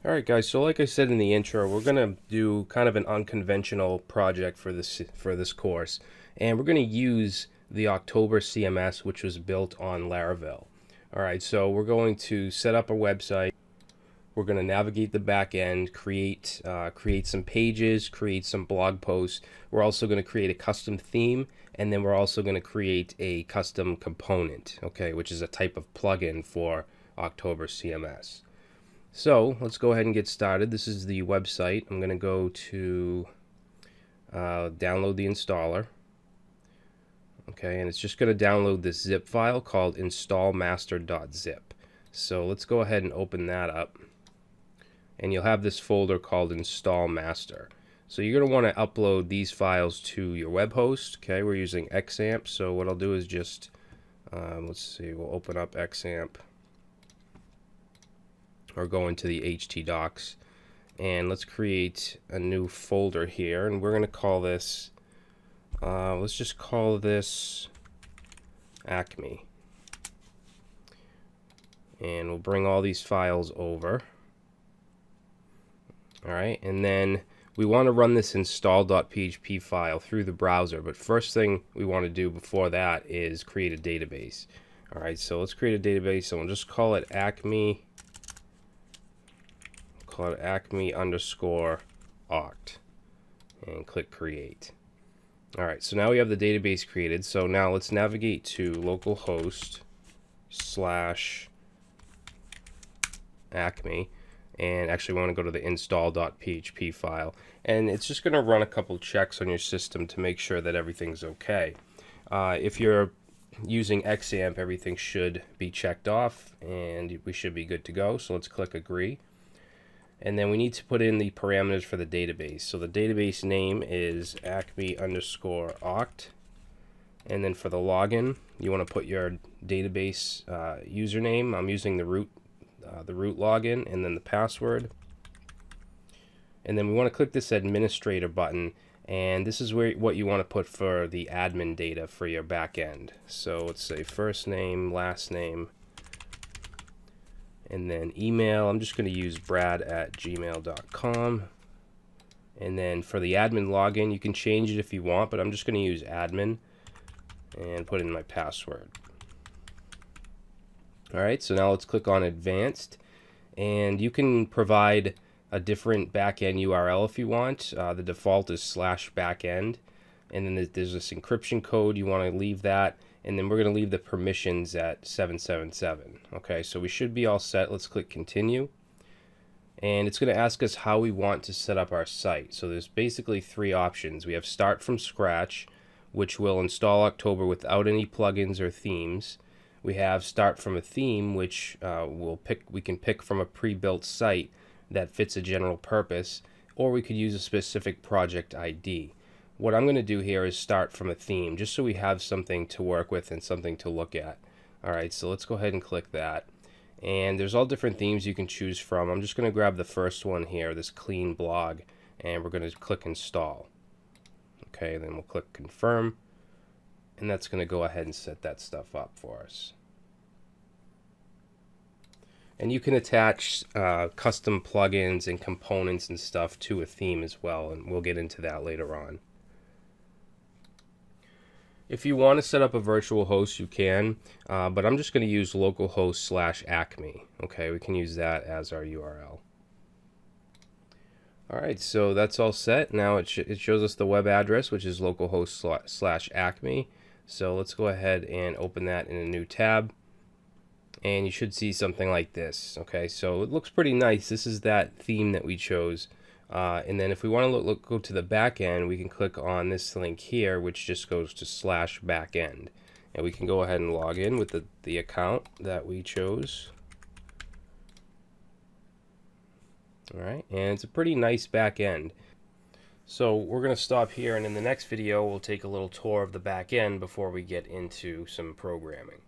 Alright guys, so like I said in the intro, we're going to do kind of an unconventional project for this course. And we're going to use the OctoberCMS, which was built on Laravel. Alright, so we're going to set up a website. We're going to navigate the back end, create some pages, create some blog posts. We're also going to create a custom theme, and then we're also going to create a custom component, okay, which is a type of plugin for OctoberCMS. So let's go ahead and get started. This is the website. I'm going to go to download the installer. Okay, and it's just going to download this zip file called installmaster.zip. So let's go ahead and open that up. And you'll have this folder called install master. So you're going to want to upload these files to your web host. Okay, we're using XAMPP. So what I'll do is just, let's see, we'll open up XAMPP. Or go into the htdocs, and let's create a new folder here, and we're going to call this let's just call this Acme, and we'll bring all these files over. Alright, and then we want to run this install.php file through the browser, but first thing we want to do before that is create a database. Alright, so let's create a database, and we'll just call it Acme _oct and click create. Alright, so now we have the database created. So now let's navigate to localhost /acme, and actually we want to go to the install.php file, and it's just going to run a couple checks on your system to make sure that everything's okay. If you're using XAMPP, everything should be checked off and we should be good to go. So let's click agree. And then we need to put in the parameters for the database. So the database name is Acme _oct. And then for the login, you want to put your database username. I'm using the root login, and then the password. And then we want to click this administrator button, and this is what you want to put for the admin data for your back end. So let's say first name, last name, and then email. I'm just going to use brad@gmail.com. And then for the admin login, you can change it if you want, but I'm just going to use admin and put in my password. Alright, so now let's click on advanced, and you can provide a different backend URL if you want. The default is /backend, and then there's this encryption code. You want to leave that, and then we're going to leave the permissions at 777. Okay, so we should be all set. Let's click continue, and it's going to ask us how we want to set up our site. So there's basically three options. We have start from scratch, which will install October without any plugins or themes. We have start from a theme, which we can pick from a pre-built site that fits a general purpose, or we could use a specific project ID. What I'm going to do here is start from a theme, just so we have something to work with and something to look at. Alright, so let's go ahead and click that. And there's all different themes you can choose from. I'm just going to grab the first one here, this clean blog, and we're going to click install. Okay, then we'll click confirm, and that's going to go ahead and set that stuff up for us. And you can attach custom plugins and components and stuff to a theme as well, and we'll get into that later on. If you want to set up a virtual host, you can, but I'm just going to use localhost /acme. Okay, we can use that as our URL. Alright, so that's all set. Now it shows us the web address, which is localhost /acme. So let's go ahead and open that in a new tab, and you should see something like this. Okay, so it looks pretty nice. This is that theme that we chose. And then if we want to go to the back end, we can click on this link here, which just goes to /backend, and we can go ahead and log in with the account that we chose. Alright, and it's a pretty nice back end. So we're going to stop here, and in the next video we'll take a little tour of the back end before we get into some programming.